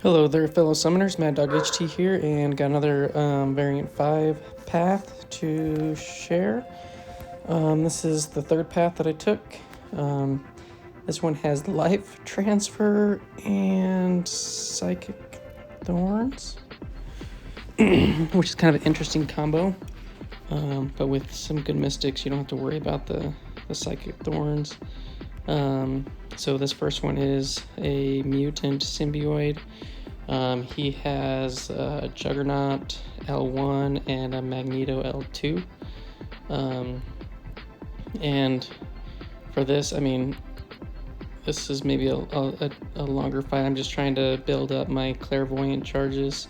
Hello there, fellow summoners. Mad Dog HT here, and got another variant 5 path to share. This is the third path that I took. This one has life transfer and Psychic Thorns, which is kind of an interesting combo. But with some good mystics, you don't have to worry about the Psychic Thorns. So this first one is a Mutant Symbiote. He has a Juggernaut L1 and a Magneto L2. And for this, I mean, this is maybe a longer fight. I'm just trying to build up my clairvoyant charges.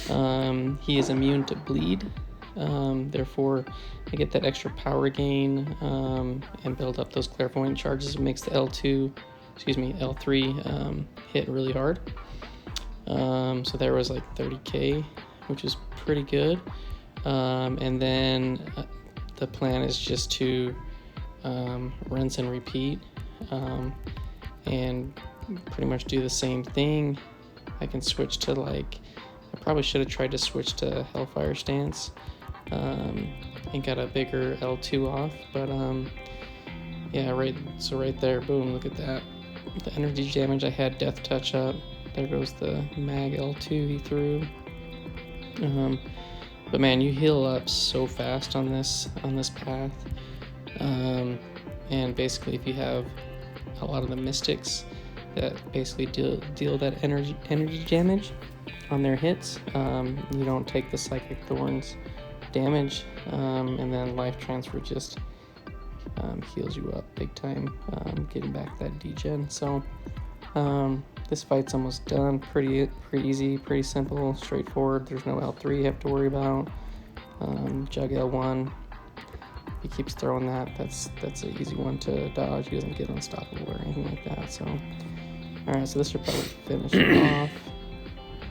He is immune to bleed. Therefore, I get that extra power gain and build up those clairvoyant charges. It makes the L3 hit really hard. So there was like 30k, which is pretty good. And then the plan is just to rinse and repeat and pretty much do the same thing. I can switch to I probably should have tried to switch to Hellfire Stance and got a bigger L2 off, but yeah, right there, boom, look at that. The energy damage, I had Death Touch up. There goes the Mag L2 he threw. But man, you heal up so fast on this path. And basically, if you have a lot of the mystics that basically deal that energy damage on their hits, you don't take the Psychic Thorns damage, and then life transfer just heals you up big time, getting back that degen. So this fight's almost done. Pretty easy, pretty simple, straightforward. There's no L3 you have to worry about. Jug L1, if he keeps throwing that, that's an easy one to dodge. He doesn't get unstoppable or anything like that. So alright, so this should probably finish it off.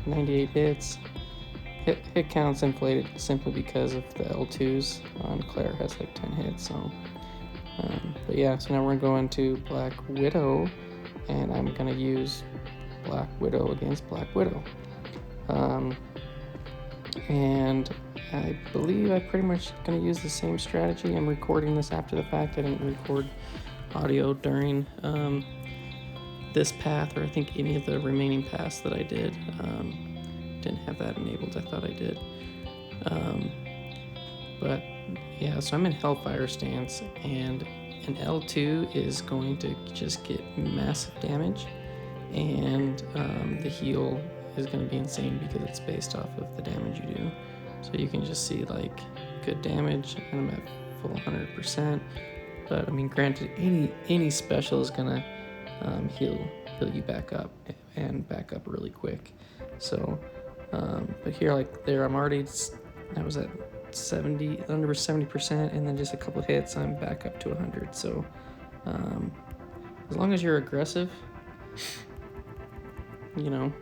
98 hits. Hit count's inflated simply because of the L2s on Claire has like 10 hits. So but yeah, so now we're gonna go into Black Widow, and I'm gonna use Black Widow against Black Widow. And I believe I'm pretty much gonna use the same strategy. I'm recording this after the fact. I didn't record audio during this path, or I think any of the remaining paths that I did. Didn't have that enabled. I thought I did. But yeah, so I'm in Hellfire Stance, and an L2 is going to just get massive damage, and the heal is going to be insane because it's based off of the damage you do. So you can just see like good damage, and I'm at full 100%. But I mean, granted, any special is gonna heal you back up, and back up really quick. So, but here, like there, I was at 70, under 70%, and then just a couple of hits, I'm back up to 100. So, as long as you're aggressive, you know,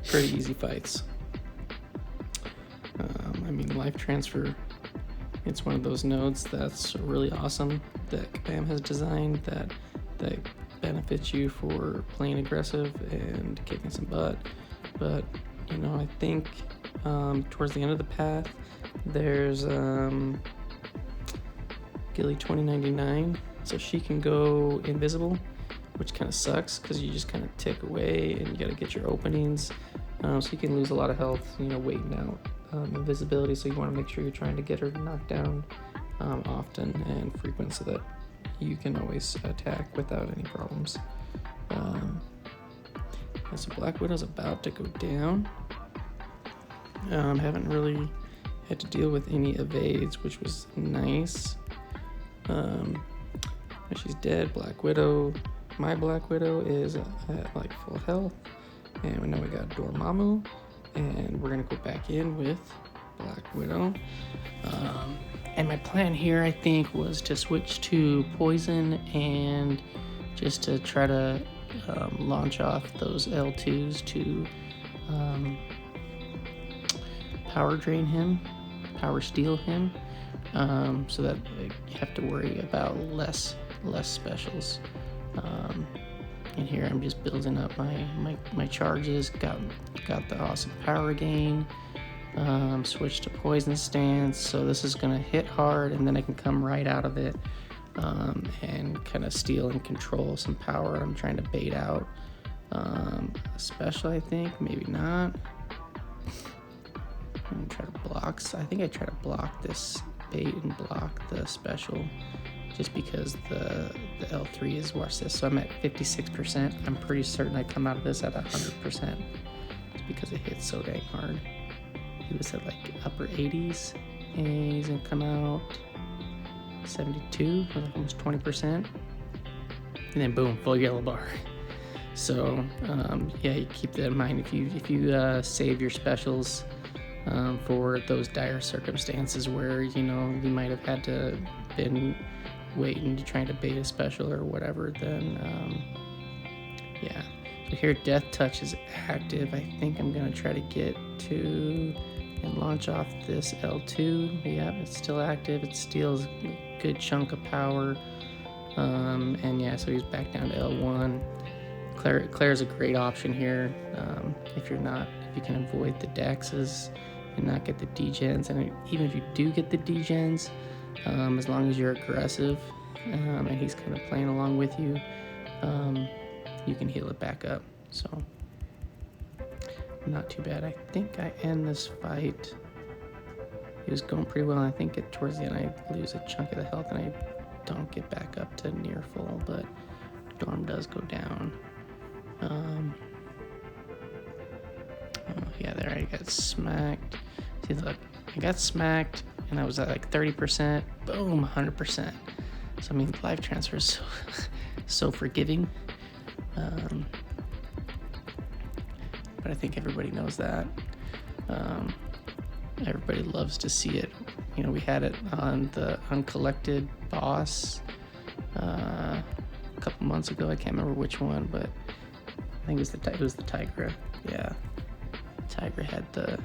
pretty easy fights. I mean, life transfer, it's one of those nodes that's really awesome that Kabam has designed that benefits you for playing aggressive and kicking some butt. But you know, I think towards the end of the path, there's Gilly 2099, so she can go invisible, which kind of sucks because you just kind of tick away and you got to get your openings. So you can lose a lot of health, you know, waiting out invisibility. So you want to make sure you're trying to get her knocked down often and frequent, so that you can always attack without any problems. So Black Widow's about to go down. Haven't really had to deal with any evades, which was nice. She's dead. Black Widow. My Black Widow is at like full health. And we know we got Dormmamu. And we're going to go back in with Black Widow. And my plan here, I think, was to switch to Poison and just to try to launch off those L2s to power drain him, power steal him, so that you have to worry about less specials. And here I'm just building up my charges. Got the awesome power gain. Switch to poison stance. So this is gonna hit hard, and then I can come right out of it and kind of steal and control some power I'm trying to bait out. Special, I think, maybe not. I'm gonna try to block. I think I try to block this bait and block the special, just because the L3 is, watch this. So I'm at 56%. I'm pretty certain I come out of this at 100%. It's because it hits so dang hard. He was at like upper 80s, and he's gonna come out 72, almost 20%, and then boom, full yellow bar. So yeah, you keep that in mind if you save your specials for those dire circumstances where you might have had to been waiting to try to bait a special or whatever. Then yeah. So here, Death Touch is active. I think I'm gonna try to get to and launch off this L2. Yeah, it's still active. It steals a good chunk of power. And yeah, so he's back down to L1. Claire's a great option here. If you can avoid the Dexes and not get the degens. And even if you do get the degens, as long as you're aggressive and he's kind of playing along with you, you can heal it back up. So not too bad. I think I end this fight. It was going pretty well. I think towards the end I lose a chunk of the health and I don't get back up to near full, but Dorm does go down. Oh yeah, there I got smacked. See, look, I got smacked and I was at like 30%. Boom, 100%. So I mean, life transfer is so forgiving. But I think everybody knows that. Everybody loves to see it. We had it on the Uncollected boss a couple months ago. I can't remember which one, but I think it was the Tigra. Yeah, Tigra had the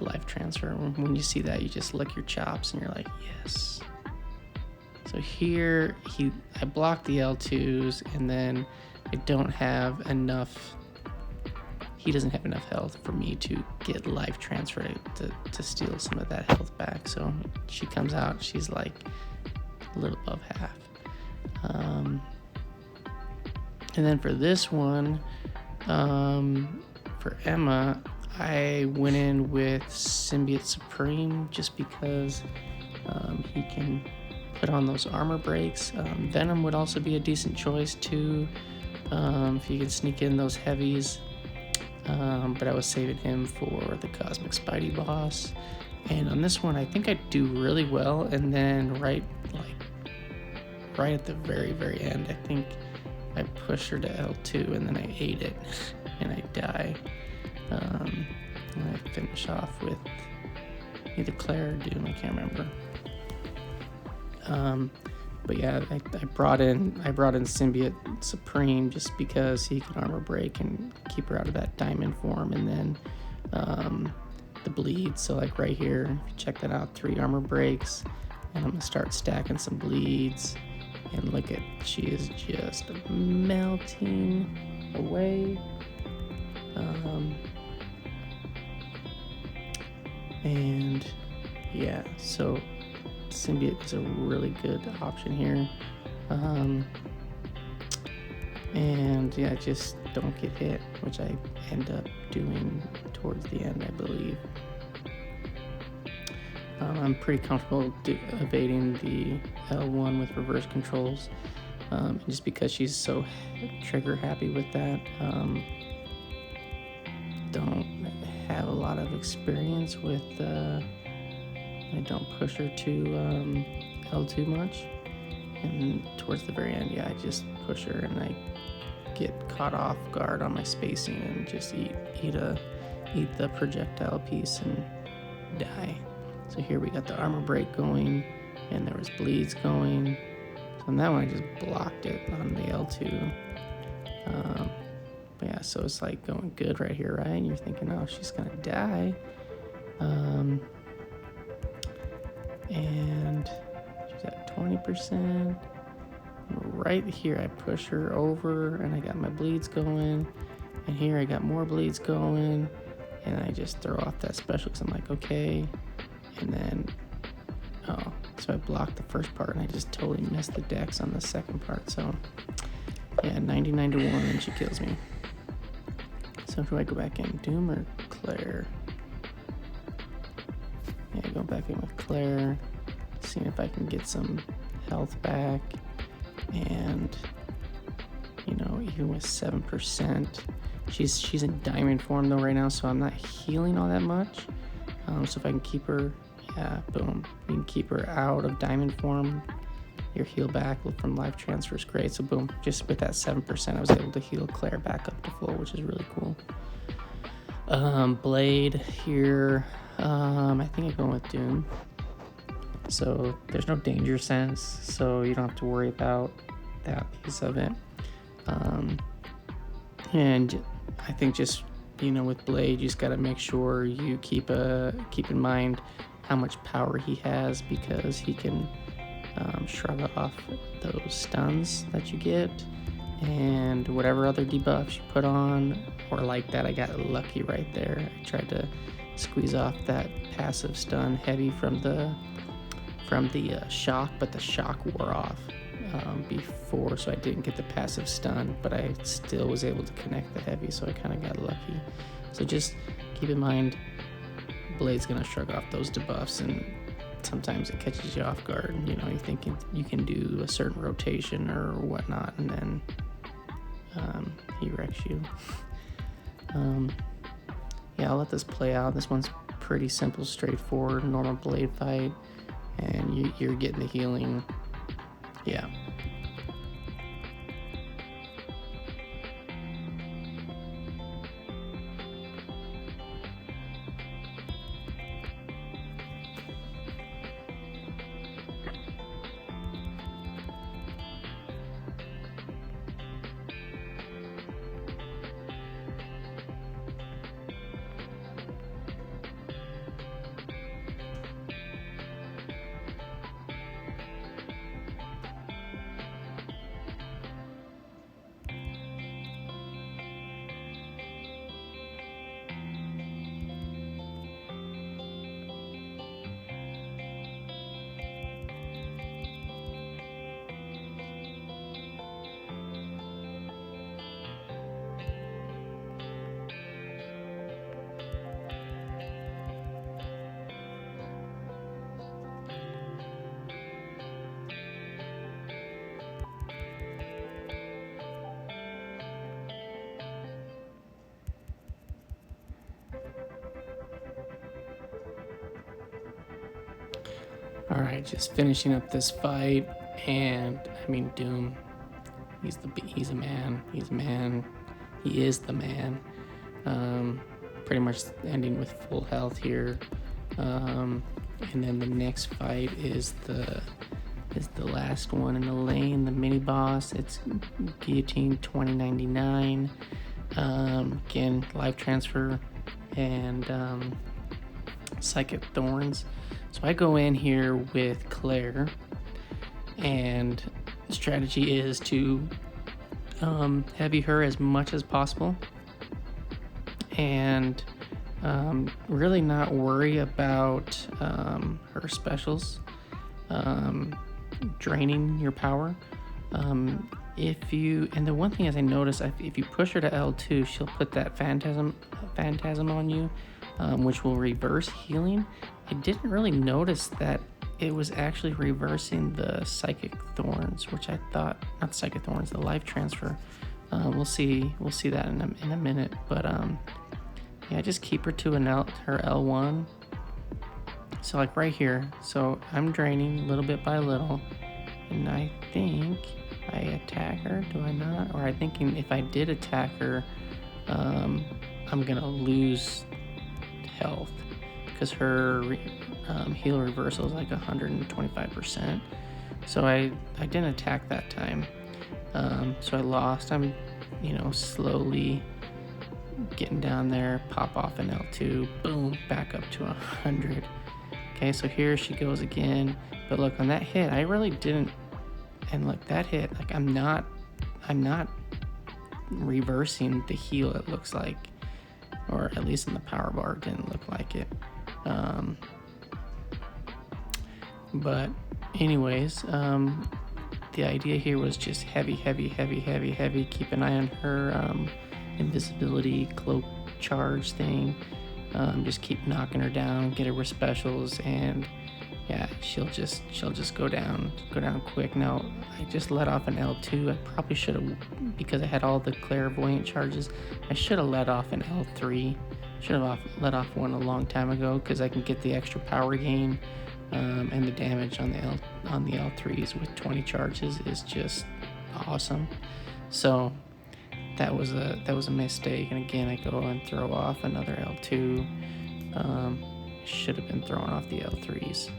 life transfer. When you see that, you just lick your chops and you're like, yes. So here I blocked the L2s, and then I don't have enough. He doesn't have enough health for me to get life transfer to steal some of that health back. So she comes out, she's like a little above half. And then for this one, for Emma, I went in with Symbiote Supreme just because he can put on those armor breaks. Venom would also be a decent choice too, if you can sneak in those heavies. But I was saving him for the Cosmic Spidey boss. And on this one, I think I do really well. And then right at the very, very end, I think I push her to L2 and then I ate it and I die. And I finish off with either Claire or Doom, I can't remember. But yeah, I brought in Symbiote Supreme just because he can armor break and keep her out of that diamond form, and then the bleed. So like right here, if you check that out, 3 armor breaks, and I'm gonna start stacking some bleeds. And look at, she is just melting away. And yeah, so Symbiote is a really good option here. And yeah, just don't get hit, which I end up doing towards the end, I believe. I'm pretty comfortable evading the L1 with reverse controls, just because she's so trigger happy with that. Don't have a lot of experience with I don't push her to L2 much, and towards the very end, yeah, I just push her and I get caught off guard on my spacing and just eat the projectile piece and die. So here we got the armor break going, and there was bleeds going. So on that one, I just blocked it on the L2. But yeah, so it's like going good right here, right? And you're thinking, oh, she's gonna die. And she's at 20%. right here I push her over and I got my bleeds going, and here I got more bleeds going, and I just throw off that special because I'm like, okay, and then so I blocked the first part and I just totally missed the dex on the second part. So yeah, 99 to 1 and she kills me. So do I go back in Doom or Claire? Yeah, go back in with Claire, seeing if I can get some health back. And you know, even with 7%, she's in diamond form though right now, so I'm not healing all that much. So if I can keep her, yeah, boom, you can keep her out of diamond form, your heal back from life transfer is great. So boom, just with that 7%, I was able to heal Claire back up to full, which is really cool. Blade here, I think I go with Doom. So there's no danger sense, so you don't have to worry about that piece of it. And I think just, you know, with Blade, you just got to make sure you keep in mind how much power he has, because he can shrug off those stuns that you get and whatever other debuffs you put on, or like that. I got lucky right there. I tried to squeeze off that passive stun heavy from the shock, but the shock wore off before, so I didn't get the passive stun, but I still was able to connect the heavy, so I kind of got lucky. So just keep in mind, Blade's gonna shrug off those debuffs, and sometimes it catches you off guard. You know, you think you can do a certain rotation or whatnot, and then he wrecks you. Yeah, I'll let this play out. This one's pretty simple, straightforward, normal Blade fight, and you're getting the healing. Yeah. Alright, just finishing up this fight, and I mean, Doom, he's a man, he is the man. Pretty much ending with full health here. And then the next fight is the last one in the lane, the mini boss. It's Guillotine 2099. Again, life transfer and Psychic Thorns. So I go in here with Claire, and the strategy is to heavy her as much as possible, and really not worry about her specials draining your power. And the one thing is, I noticed if you push her to L2, she'll put that phantasm on you, which will reverse healing. I didn't really notice that it was actually reversing the Psychic Thorns, which I thought, not Psychic Thorns, the life transfer. We'll see that in a minute, but yeah, just keep her to her L1. So like right here, so I'm draining little bit by little, and I think I attack her, do I not? Or I'm thinking if I did attack her, I'm gonna lose health, because her heal reversal is like 125%. So I didn't attack that time. So I lost. I'm, slowly getting down there, pop off an L2, boom, back up to 100. Okay, so here she goes again. But look, on that hit, I really didn't And look, that hit, like I'm not reversing the heal, it looks like, or at least in the power bar it didn't look like it. But anyways, the idea here was just heavy. Keep an eye on her invisibility cloak charge thing. Just keep knocking her down, get her with specials, and yeah, she'll just go down quick. Now I just let off an L2. I probably should have, because I had all the clairvoyant charges, I should have let off an L3. Should have let off one a long time ago, because I can get the extra power gain, and the damage on the L3s with 20 charges is just awesome. So that was a mistake, and again I go and throw off another L2. Should have been throwing off the L3s.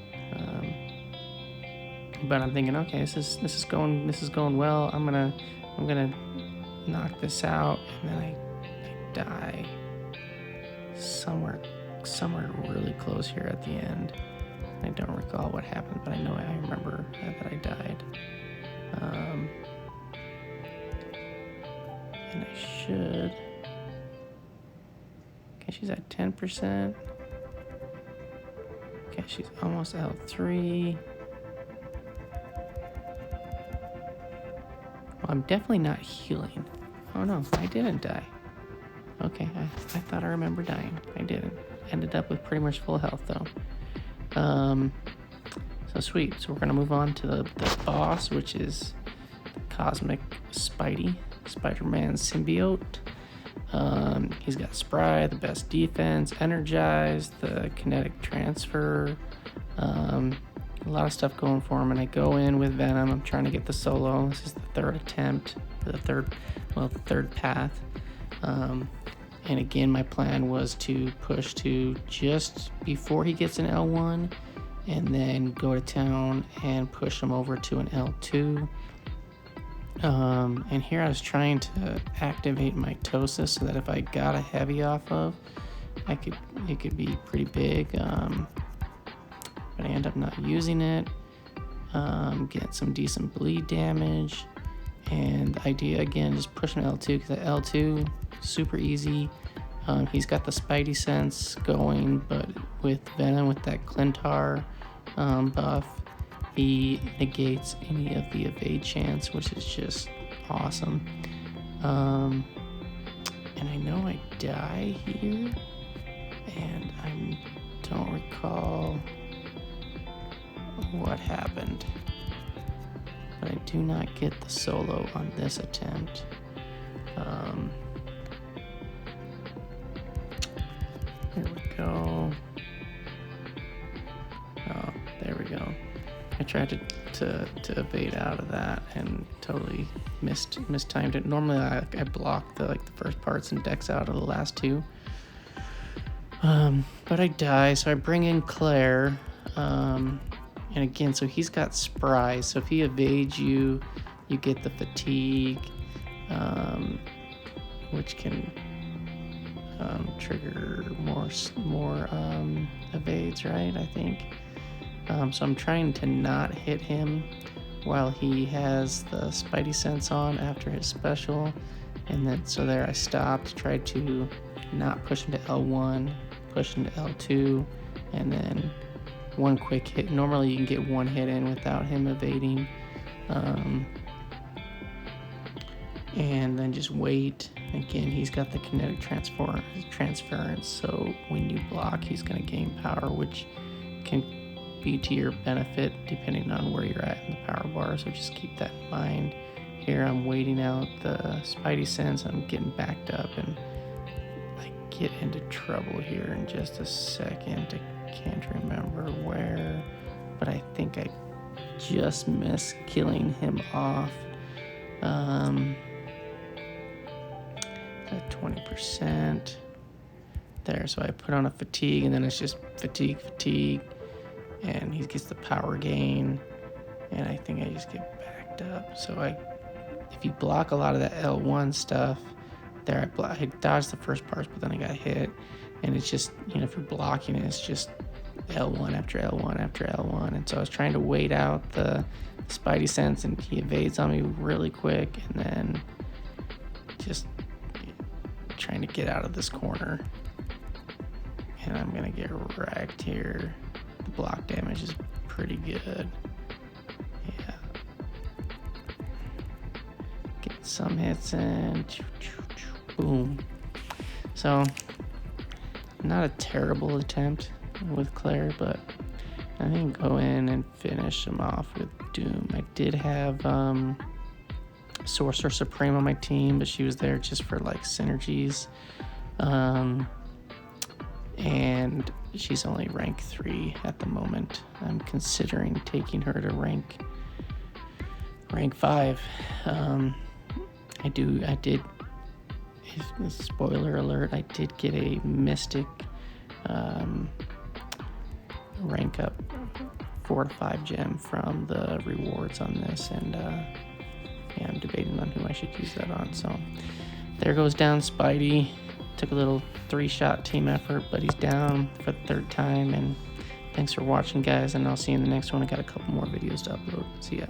But I'm thinking, okay, this is going well. I'm gonna knock this out, and then I die somewhere really close here at the end. I don't recall what happened, but I remember that I died. And I should. Okay, she's at 10%. Okay, she's almost L3. Well, I'm definitely not healing. Oh no, I didn't die. Okay, I thought I remember dying. I didn't. Ended up with pretty much full health though. So sweet. So we're gonna move on to the boss, which is the Cosmic Spidey, Spider-Man Symbiote. He's got Spry, the best defense, Energized, the kinetic transfer, a lot of stuff going for him. And I go in with Venom. I'm trying to get the solo. This is the third attempt, the third path. And again, my plan was to push to just before he gets an L1, and then go to town and push him over to an L2. And here I was trying to activate Mitosis so that if I got a heavy off of, it could be pretty big. But I end up not using it. Get some decent bleed damage. And the idea again, just pushing L2, because the L2 super easy. He's got the Spidey sense going, but with Venom, with that Clintar buff, he negates any of the evade chance, which is just awesome. And I know I die here, and I don't recall what happened, but I do not get the solo on this attempt. Here we go. Oh, there we go. I tried to evade out of that and totally mistimed it. Normally I block the first parts and decks out of the last two. But I die, so I bring in Claire. And again, so he's got Spry, so if he evades you, you get the fatigue, which can trigger more evades, right? I think. So I'm trying to not hit him while he has the Spidey sense on after his special, and then so there I stopped, tried to not push into L1, push into L2, and then one quick hit. Normally you can get one hit in without him evading, and then just wait. Again, he's got the kinetic transference, so when you block, he's going to gain power, which can be to your benefit depending on where you're at in the power bar, so just keep that in mind. Here I'm waiting out the Spidey sense. I'm getting backed up, and I get into trouble here in just a second. I can't remember where, but I think I just missed killing him off. At 20% there, so I put on a fatigue, and then it's just fatigue, and he gets the power gain, and I think I just get backed up. So if you block a lot of that L1 stuff there, I dodged the first parts, but then I got hit, and it's just, if you're blocking it, it's just L1 after L1 after L1, and so I was trying to wait out the Spidey sense, and he evades on me really quick, and then just trying to get out of this corner. And I'm gonna get wrecked here. The block damage is pretty good. Yeah. Get some hits in. Boom. So, not a terrible attempt with Claire, but I think go in and finish him off with Doom. I did have Sorcerer Supreme on my team, but she was there just for like synergies. And she's only rank 3 at the moment. I'm considering taking her to rank 5. I did, spoiler alert, I did get a Mystic rank up 4 to 5 gem from the rewards on this, and yeah, I'm debating on who I should use that on. So there goes down Spidey. Took a little 3-shot team effort, but he's down for the 3rd time. And thanks for watching, guys, and I'll see you in the next one. I got a couple more videos to upload. See ya.